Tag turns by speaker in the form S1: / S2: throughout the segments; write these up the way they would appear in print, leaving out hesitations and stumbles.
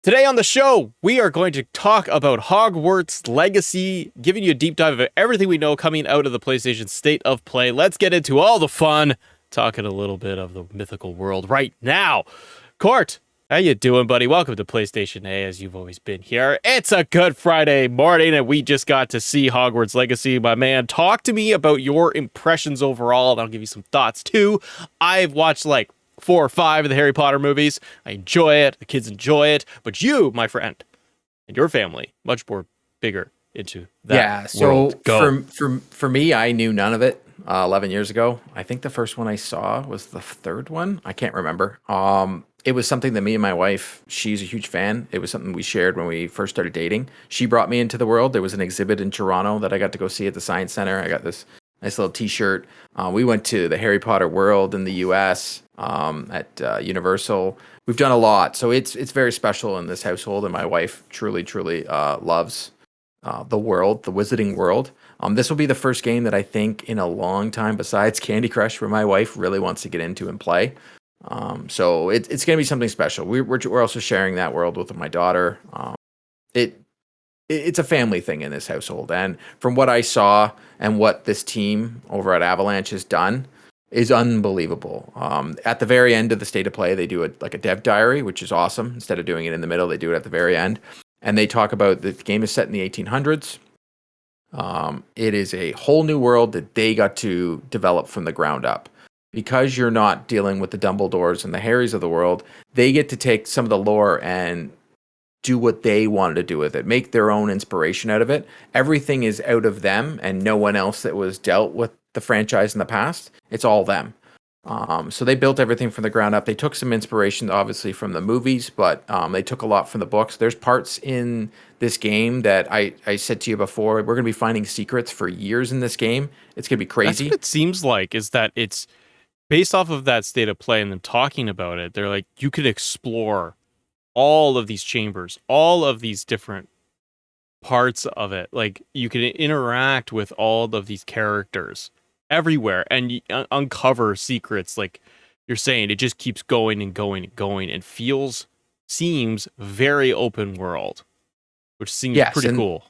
S1: Today on the show, we are going to talk about Hogwarts Legacy, giving you a deep dive of everything we know coming out of the PlayStation State of Play. Let's get into all the fun, talking a little bit of the mythical world right now. Court, how you doing, buddy? Welcome to PlayStation A, as you've always been here. It's a good Friday morning, and we just got to see Hogwarts Legacy. My man, talk to me about your impressions overall, and I'll give you some thoughts, too. I've watched, 4 or 5 of the Harry Potter movies. I enjoy it. The kids enjoy it. But you, my friend, and your family, much more bigger into that.
S2: Yeah, so for me, I knew none of it 11 years ago. I think the first one I saw was the third one. I can't remember. It was something that me and my wife, she's a huge fan. It was something we shared when we first started dating. She brought me into the world. There was an exhibit in Toronto that I got to go see at the Science Center. I got this nice little T-shirt. We went to the Harry Potter world in the U.S. At Universal. We've done a lot, so it's very special in this household, and my wife truly loves the world, the wizarding world. This will be the first game that I think in a long time, besides Candy Crush, where my wife really wants to get into and play. So it's going to be something special. We're also sharing that world with my daughter. It's a family thing in this household, and from what I saw and what this team over at Avalanche has done is unbelievable. At the very end of the state of play, they do it like a dev diary, which is awesome. Instead of doing it in the middle, they do it at the very end. And they talk about the game is set in the 1800s. It is a whole new world that they got to develop from the ground up. Because you're not dealing with the Dumbledores and the Harrys of the world, they get to take some of the lore and do what they wanted to do with it, make their own inspiration out of it. Everything is out of them and no one else that was dealt with the franchise in the past. It's all them. So they built everything from the ground up. They took some inspiration, obviously, from the movies, but they took a lot from the books. There's parts in this game that I said to you before, we're going to be finding secrets for years in this game. It's going to be crazy.
S1: That's what it seems like, is that it's based off of that state of play and them talking about it. They're like, you could explore all of these chambers, all of these different parts of it. Like, you can interact with all of these characters everywhere and uncover secrets. Like you're saying, it just keeps going and going and going, and seems very open world, which seems pretty cool.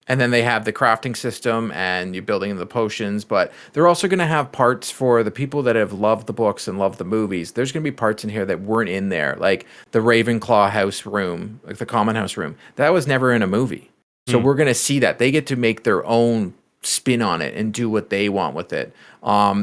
S2: And then they have the crafting system and you're building the potions, but they're also going to have parts for the people that have loved the books and loved the movies. There's going to be parts in here that weren't in there, like the Ravenclaw house room, like the common house room. That was never in a movie. So we're going to see that. They get to make their own spin on it and do what they want with it.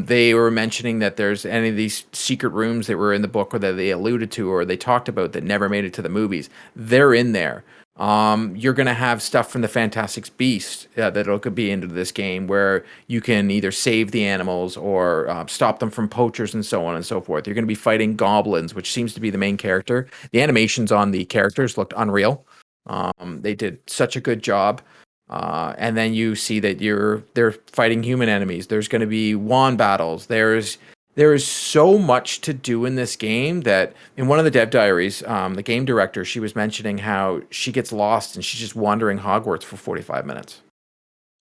S2: They were mentioning that there's any of these secret rooms that were in the book or that they alluded to or they talked about that never made it to the movies. They're in there. You're going to have stuff from the Fantastic Beasts that could be into this game where you can either save the animals or stop them from poachers and so on and so forth. You're going to be fighting goblins, which seems to be the main character. The animations on the characters looked unreal. They did such a good job. And then you see that they're fighting human enemies. There's going to be wand battles. There is so much to do in this game that in one of the dev diaries, the game director, she was mentioning how she gets lost and she's just wandering Hogwarts for 45 minutes.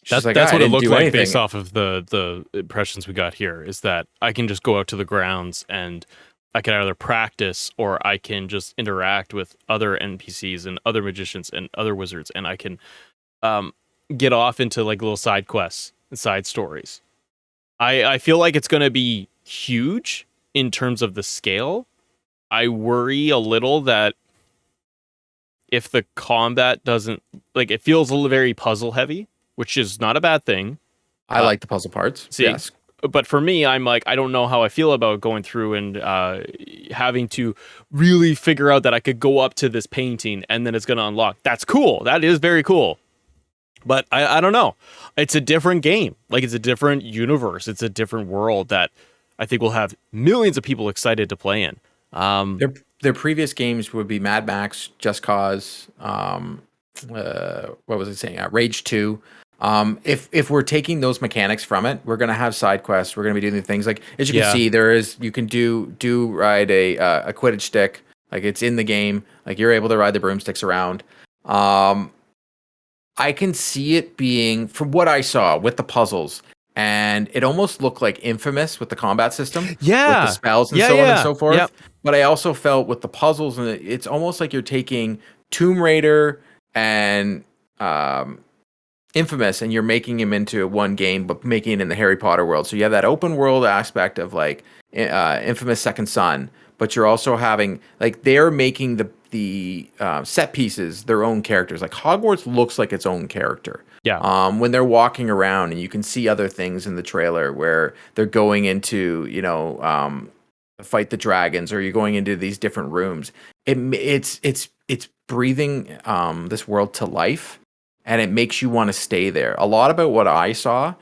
S1: That's what it looked like based off of the impressions we got here, is that I can just go out to the grounds and I can either practice or I can just interact with other NPCs and other magicians and other wizards, and I can get off into like little side quests and side stories. I feel like it's going to be huge in terms of the scale. I worry a little that if the combat doesn't, like, it feels a little very puzzle heavy, which is not a bad thing.
S2: I like the puzzle parts. Yes.
S1: But for me, I'm like, I don't know how I feel about going through and having to really figure out that I could go up to this painting and then it's going to unlock. That's cool. That is very cool. But I don't know. It's a different game. Like, it's a different universe. It's a different world that I think will have millions of people excited to play in.
S2: Their previous games would be Mad Max, Just Cause, what was it saying? Rage 2. If we're taking those mechanics from it, we're going to have side quests. We're going to be doing things like, as you can see, you can ride a Quidditch stick. Like, it's in the game. Like, you're able to ride the broomsticks around. I can see it being, from what I saw with the puzzles, and it almost looked like Infamous with the combat system. With the spells and so on and so forth. Yep. But I also felt with the puzzles, and it's almost like you're taking Tomb Raider and Infamous, and you're making him into one game, but making it in the Harry Potter world. So you have that open world aspect of like Infamous Second Son, but you're also having like they're making the set pieces their own characters. Like Hogwarts looks like its own character.
S1: Yeah.
S2: When they're walking around, and you can see other things in the trailer where they're going into, fight the dragons, or you're going into these different rooms. It's breathing this world to life, and it makes you want to stay there. A lot about what I saw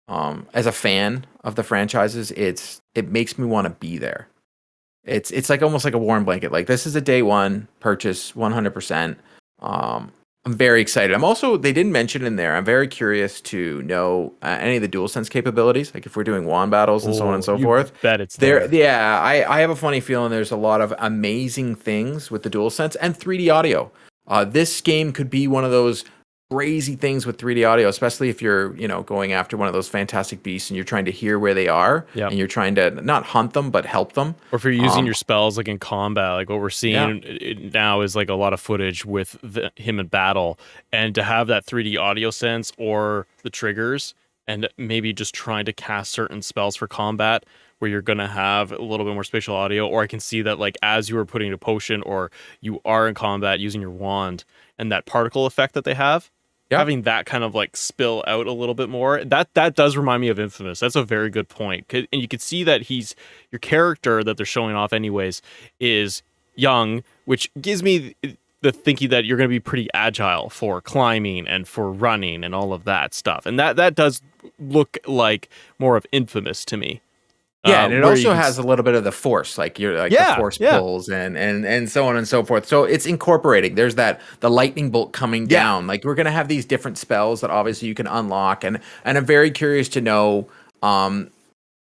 S2: as a fan of the franchises, it makes me want to be there. It's like almost like a warm blanket. Like this is a day one purchase, 100%. I'm very excited. I'm also, they didn't mention in there, I'm very curious to know any of the DualSense capabilities, like if we're doing wand battles and so on and so forth.
S1: Bet it's there.
S2: Yeah, I have a funny feeling there's a lot of amazing things with the DualSense and 3D audio. This game could be one of those crazy things with 3D audio, especially if you're, going after one of those fantastic beasts and you're trying to hear where they are, and you're trying to not hunt them, but help them.
S1: Or if you're using your spells like in combat, like what we're seeing now is like a lot of footage with him in battle, and to have that 3D audio sense or the triggers, and maybe just trying to cast certain spells for combat where you're going to have a little bit more spatial audio. Or I can see that like as you are putting a potion or you are in combat using your wand, and that particle effect that they have, having that kind of like spill out a little bit more, that does remind me of Infamous. That's a very good point. And you can see that your character that they're showing off anyways is young, which gives me the thinking that you're going to be pretty agile for climbing and for running and all of that stuff. And that does look like more of Infamous to me.
S2: Yeah, and it also has a little bit of the force, like the force pulls and so on and so forth. So it's incorporating. There's the lightning bolt coming down. Like we're gonna have these different spells that obviously you can unlock, and I'm very curious to know.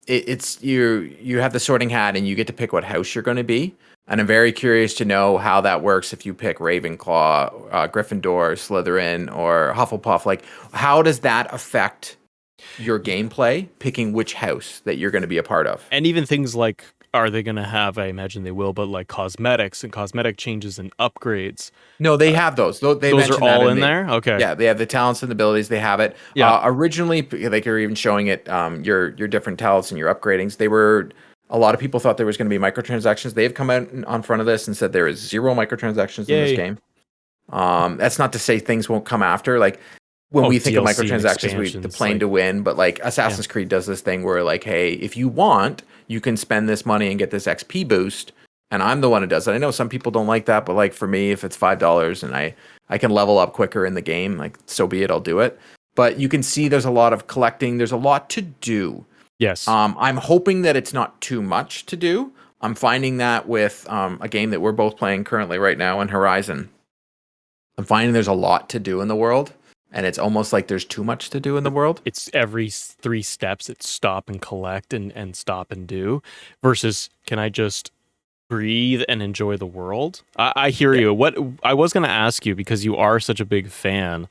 S2: It's you have the Sorting Hat, and you get to pick what house you're going to be, and I'm very curious to know how that works if you pick Ravenclaw, Gryffindor, Slytherin, or Hufflepuff. Like, how does that affect your gameplay, picking which house that you're going to be a part of?
S1: And even things like, are they going to have, I imagine they will, but like cosmetics and cosmetic changes and upgrades?
S2: No, they have those. Those
S1: are all in there? Okay.
S2: Yeah, they have the talents and abilities. They have it.
S1: Yeah.
S2: Originally, like you're even showing it, your different talents and your upgradings. A lot of people thought there was going to be microtransactions. They've come out on front of this and said there is 0 microtransactions in this game. That's not to say things won't come after. Like, when we think of microtransactions, the plane to win, but like Assassin's Creed does this thing where like, hey, if you want, you can spend this money and get this XP boost, and I'm the one who does it. I know some people don't like that, but like for me, if it's $5 and I can level up quicker in the game, like so be it, I'll do it. But you can see there's a lot of collecting. There's a lot to do.
S1: Yes.
S2: I'm hoping that it's not too much to do. I'm finding that with a game that we're both playing currently right now in Horizon. I'm finding there's a lot to do in the world. And it's almost like there's too much to do in the world.
S1: It's every 3 steps. It's stop and collect and stop and do, versus can I just breathe and enjoy the world? I hear you. What I was going to ask you, because you are such a big fan,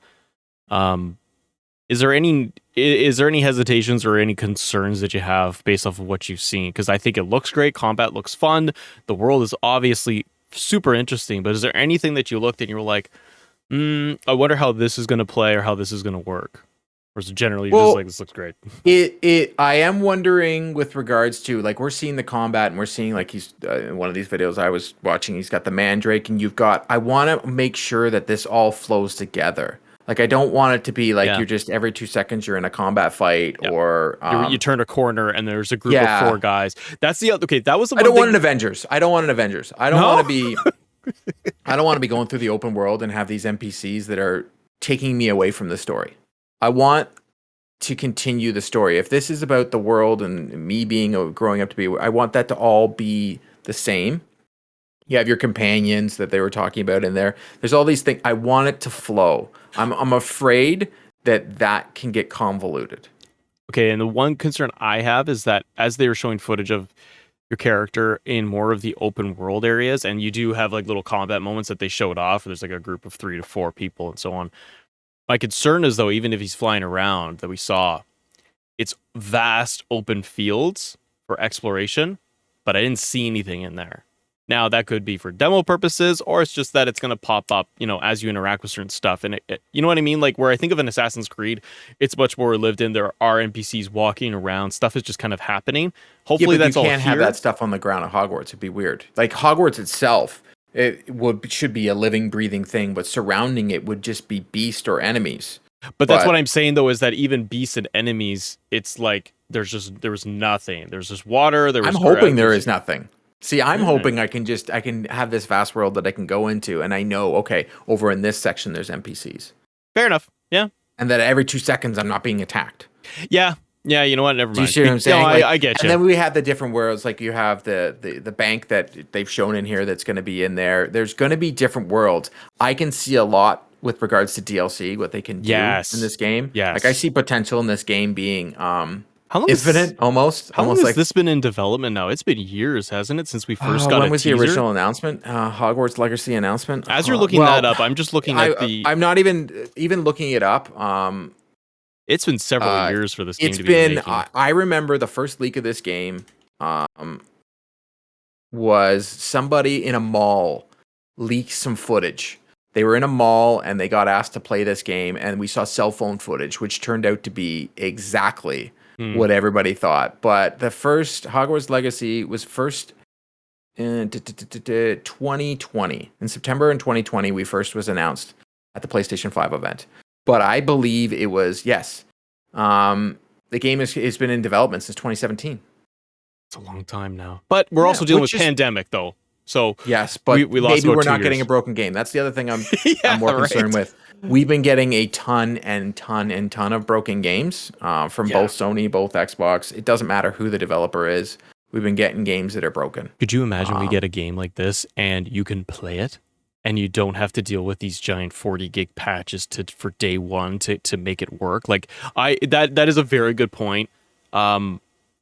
S1: is there any hesitations or any concerns that you have based off of what you've seen? Because I think it looks great. Combat looks fun. The world is obviously super interesting. But is there anything that you looked at and you were like, I wonder how this is going to play or how this is going to work? Or is it generally just like, this looks great?
S2: I am wondering with regards to, like, we're seeing the combat, and we're seeing, like, he's in one of these videos I was watching, he's got the Mandrake, and I want to make sure that this all flows together. Like, I don't want it to be like you're just every 2 seconds you're in a combat fight, or
S1: you turn a corner and there's a group of 4 guys. That's the other. Okay, that was the one
S2: I don't want an Avengers. I don't want to be. I don't want to be going through the open world and have these NPCs that are taking me away from the story. I want to continue the story. If this is about the world and me growing up to be, I want that to all be the same. You have your companions that they were talking about in there. There's all these things. I want it to flow. I'm afraid that can get convoluted.
S1: Okay, and the one concern I have is that as they were showing footage of your character in more of the open world areas, and you do have like little combat moments that they showed off, there's like a group of 3 to 4 people and so on. My concern is, though, even if he's flying around, that we saw, it's vast open fields for exploration, but I didn't see anything in there. Now, that could be for demo purposes, or it's just that it's going to pop up, as you interact with certain stuff. And you know what I mean? Like, where I think of an Assassin's Creed, it's much more lived in. There are NPCs walking around. Stuff is just kind of happening. Hopefully,
S2: but
S1: that's all
S2: you can't have
S1: here.
S2: that stuff on the ground at Hogwarts. It'd be weird. Like Hogwarts itself, should be a living, breathing thing, but surrounding it would just be beast or enemies.
S1: But that's what I'm saying, though, is that even beasts and enemies, it's like there was nothing. There's just water.
S2: I'm hoping there is nothing. See, I'm hoping I can have this vast world that I can go into, and I know, okay, over in this section there's NPCs.
S1: Fair enough. Yeah.
S2: And that every 2 seconds I'm not being attacked.
S1: Yeah. Yeah, you know what? Never mind.
S2: Do you see what I'm saying?
S1: No,
S2: Like,
S1: I get you.
S2: And then we have the different worlds, like you have the bank that they've shown in here that's going to be in there. There's going to be different worlds. I can see a lot with regards to DLC, what they can do in this game.
S1: Yes.
S2: Like I see potential in this game being
S1: how long
S2: infinite, almost.
S1: How long
S2: almost
S1: has this been in development now? It's been years, hasn't it, since we first got
S2: when was
S1: teaser?
S2: the original announcement? Hogwarts Legacy announcement.
S1: As you're looking that up, I'm just looking at the.
S2: I'm not even looking it up.
S1: It's been several years for this game to be making.
S2: I remember the first leak of this game was somebody in a mall leaked some footage. They were in a mall and they got asked to play this game, and we saw cell phone footage, which turned out to be exactly what everybody thought. But the first Hogwarts Legacy was first in 2020. In September in 2020, we first was announced at the PlayStation 5 event. But I believe it was, yes. The game has been in development since 2017.
S1: It's a long time now. But we're also dealing with pandemic, though. So
S2: yes, but
S1: we lost
S2: maybe we're not
S1: 2
S2: getting
S1: years.
S2: a broken game. That's the other thing I'm more concerned with. We've been getting a ton of broken games from both Sony, both Xbox. It doesn't matter who the developer is. We've been getting games that are broken.
S1: Could you imagine we get a game like this and you can play it and you don't have to deal with these giant 40 gig patches for day one to make it work? Like that is a very good point.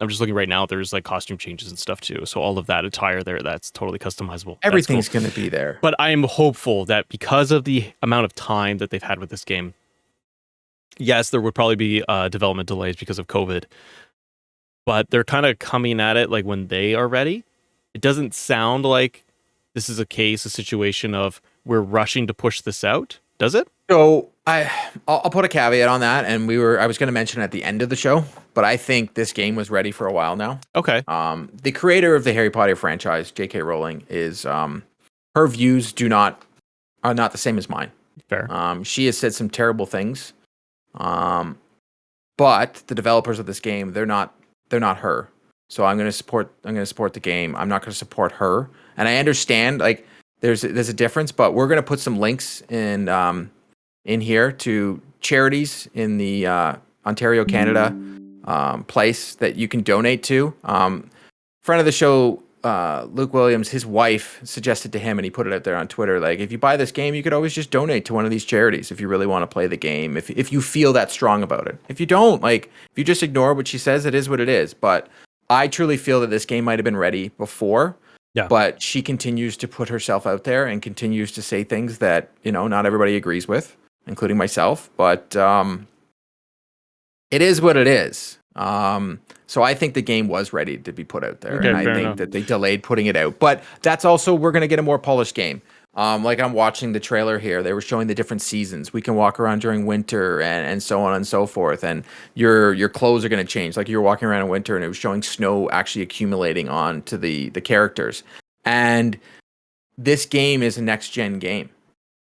S1: I'm just looking right now. There's like costume changes and stuff too. So all of that attire there, that's totally customizable.
S2: Everything's going to be there.
S1: But I am hopeful that because of the amount of time that they've had with this game, yes, there would probably be development delays because of COVID. But they're kind of coming at it like when they are ready. It doesn't sound like this is a situation of we're rushing to push this out, does it?
S2: So I'll put a caveat on that, and I was going to mention it at the end of the show, but I think this game was ready for a while now.
S1: Okay.
S2: The creator of the Harry Potter franchise, J.K. Rowling, is her views are not the same as mine.
S1: Fair.
S2: She has said some terrible things, but the developers of this game, they're not her. So I'm going to support the game. I'm not going to support her, and I understand like there's a difference, but we're going to put some links in here to charities in the Ontario, Canada place that you can donate to. Friend of the show, Luke Williams, his wife suggested to him, and he put it out there on Twitter, like, if you buy this game, you could always just donate to one of these charities if you really want to play the game, if you feel that strong about it. If you don't, like, if you just ignore what she says, it is what it is. But I truly feel that this game might have been ready before. Yeah. But she continues to put herself out there and continues to say things that, not everybody agrees with, including myself. But it is what it is. So I think the game was ready to be put out there.
S1: Okay,
S2: and I think that they delayed putting it out. But that's also, we're going to get a more polished game. Like I'm watching the trailer here. They were showing the different seasons. We can walk around during winter and so on and so forth. And your clothes are going to change. Like you were walking around in winter and it was showing snow actually accumulating onto the characters. And this game is a next-gen game.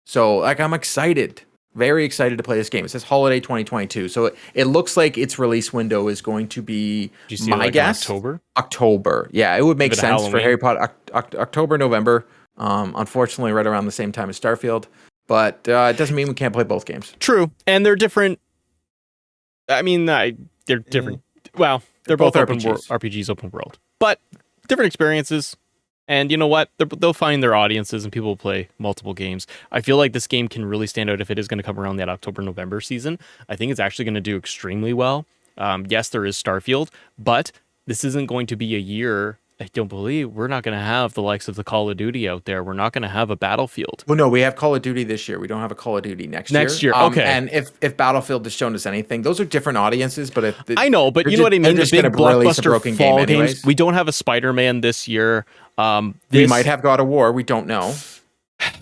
S2: So like I'm excited. Very excited to play this game. It says holiday 2022. So it looks like its release window is going to be, my guess,
S1: October?
S2: October. Yeah, it would make sense
S1: Halloween.
S2: for Harry Potter. October, November. Unfortunately, right around the same time as Starfield. But it doesn't mean we can't play both games.
S1: True. And they're different. I mean, they're different. Well, they're both RPGs, open world. But different experiences. And you know what? They'll find their audiences and people will play multiple games. I feel like this game can really stand out if it is going to come around that October-November season. I think it's actually going to do extremely well. Yes, there is Starfield, but this isn't going to be a year I don't believe we're not going to have the likes of the Call of Duty out there. We're not going to have a Battlefield.
S2: Well, no, we have Call of Duty this year. We don't have a Call of Duty next year.
S1: Next year, okay.
S2: And if Battlefield has shown us anything, those are different audiences. But
S1: I know, but you know what I mean. The big blockbuster fall games. We don't have a Spider-Man this year.
S2: We might have God of War. We don't know.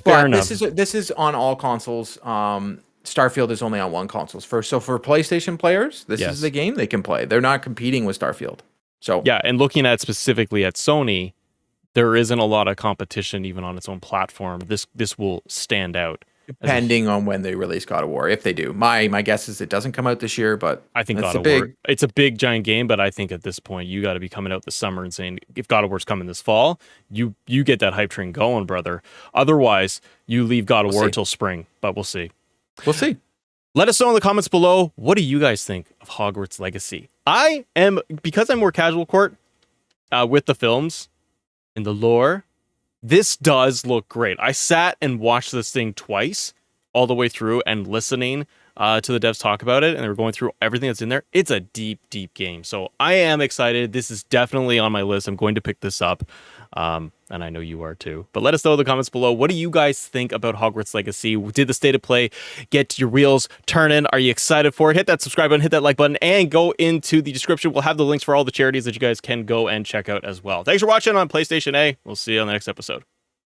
S1: Fair enough.
S2: This is on all consoles. Starfield is only on one console. So for PlayStation players, this is the game they can play. They're not competing with Starfield. So
S1: yeah, and looking at specifically at Sony, there isn't a lot of competition even on its own platform. This will stand out.
S2: Depending on when they release God of War, if they do. My guess is it doesn't come out this year, but
S1: I think God of War, it's a big giant game, but I think at this point you got to be coming out this summer and saying if God of War's coming this fall, you get that hype train going, brother. Otherwise, you leave God of War until spring, but we'll see.
S2: We'll see.
S1: Let us know in the comments below, what do you guys think of Hogwarts Legacy? Because I'm more casual, Court, with the films and the lore, this does look great. I sat and watched this thing twice, all the way through, and listening to the devs talk about it, and they were going through everything that's in there. It's a deep, deep game. So I am excited. This is definitely on my list. I'm going to pick this up. And I know you are too. But let us know in the comments below. What do you guys think about Hogwarts Legacy? Did the state of play get your wheels turning? Are you excited for it? Hit that subscribe button, hit that like button, and go into the description. We'll have the links for all the charities that you guys can go and check out as well. Thanks for watching on PlayStation A. We'll see you on the next episode.